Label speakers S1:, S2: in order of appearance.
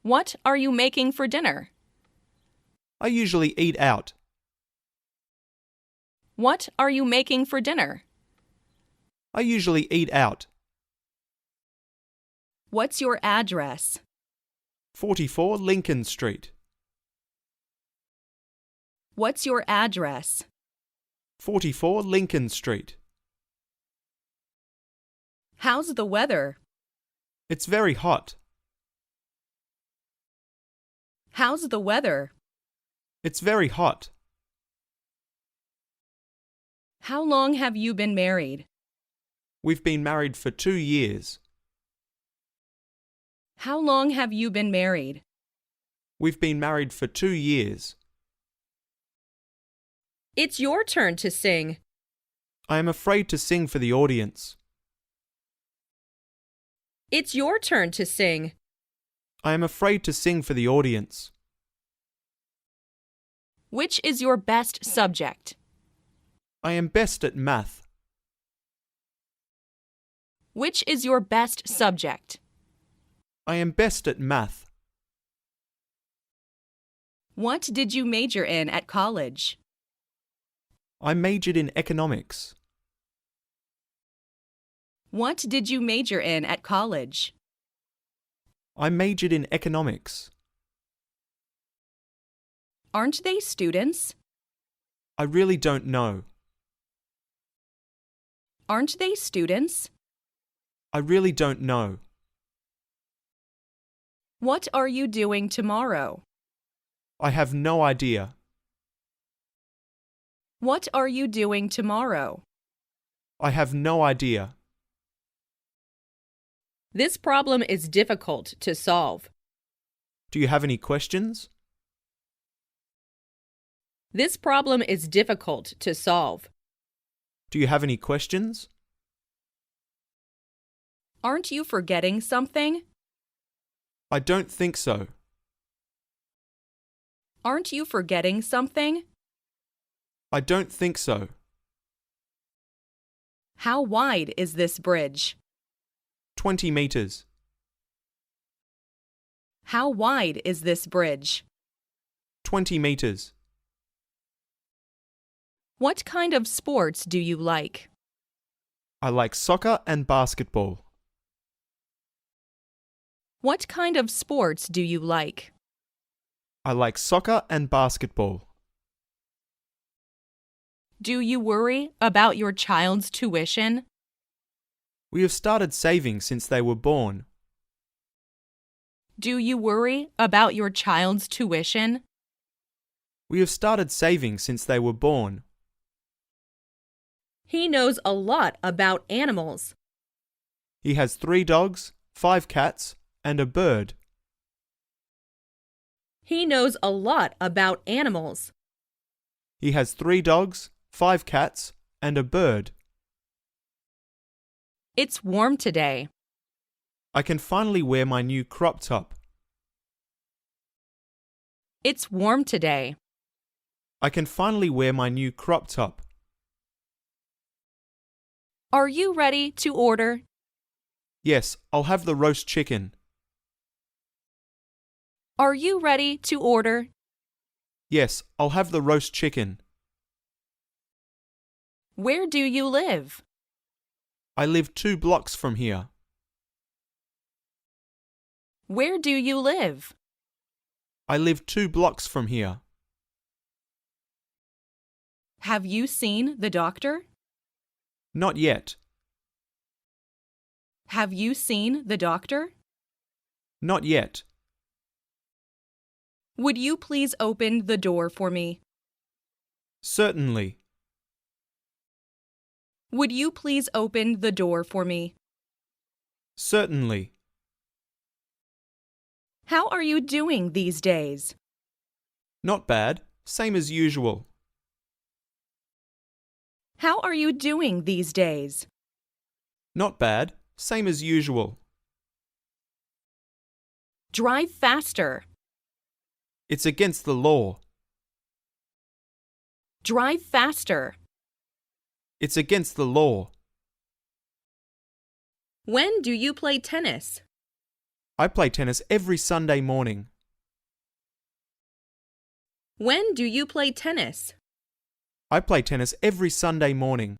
S1: What are you making for dinner?
S2: I usually eat out.
S1: What are you making for dinner?
S2: I usually eat out.
S1: What's your address?
S2: 44 Lincoln Street.
S1: What's your address?
S2: 44 Lincoln Street.
S1: How's the weather?
S2: It's very hot.
S1: How's the weather?
S2: It's very hot.
S1: How long have you been married?
S2: We've been married for 2 years.
S1: How long have you been married?
S2: We've been married for 2 years.
S1: It's your turn to sing.
S2: I am afraid to sing for the audience.
S1: It's your turn to sing.
S2: I am afraid to sing for the audience.
S1: Which is your best subject?
S2: I am best at math.
S1: Which is your best subject?
S2: I am best at math.
S1: What did you major in at college?
S2: I majored in economics.
S1: What did you major in at college?
S2: I majored in economics.
S1: Aren't they students?
S2: I really don't know.
S1: Aren't they students?
S2: I really don't know.
S1: What are you doing tomorrow?
S2: I have no idea.
S1: What are you doing tomorrow?
S2: I have no idea.
S1: This problem is difficult to solve.
S2: Do you have any questions?
S1: This problem is difficult to solve.
S2: Do you have any questions?
S1: Aren't you forgetting something?
S2: I don't think so.
S1: Aren't you forgetting something?
S2: I don't think so.
S1: How wide is this bridge?
S2: 20 meters.
S1: How wide is this bridge?
S2: 20 meters.
S1: What kind of sports do you like?
S2: I like soccer and basketball.
S1: What kind of sports do you like?
S2: I like soccer and basketball.
S1: Do you worry about your child's tuition?
S2: We have started saving since they were born.
S1: Do you worry about your child's tuition?
S2: We have started saving since they were born.
S1: He knows a lot about animals.
S2: He has 3 dogs, 5 cats, and a bird.
S1: He knows a lot about animals.
S2: He has 3 dogs, 5 cats, and a bird.
S1: It's warm today.
S2: I can finally wear my new crop top.
S1: It's warm today.
S2: I can finally wear my new crop top.
S1: Are you ready to order?
S2: Yes, I'll have the roast chicken.
S1: Are you ready to order?
S2: Yes, I'll have the roast chicken.
S1: Where do you live?
S2: I live 2 blocks from here.
S1: Where do you live?
S2: I live 2 blocks from here.
S1: Have you seen the doctor?
S2: Not yet.
S1: Have you seen the doctor?
S2: Not yet.
S1: Would you please open the door for me?
S2: Certainly.
S1: Would you please open the door for me?
S2: Certainly.
S1: How are you doing these days?
S2: Not bad. Same as usual.
S1: How are you doing these days?
S2: Not bad. Same as usual.
S1: Drive faster.
S2: It's against the law.
S1: Drive faster.
S2: It's against the law.
S1: When do you play tennis?
S2: I play tennis every Sunday morning.
S1: When do you play tennis?
S2: I play tennis every Sunday morning.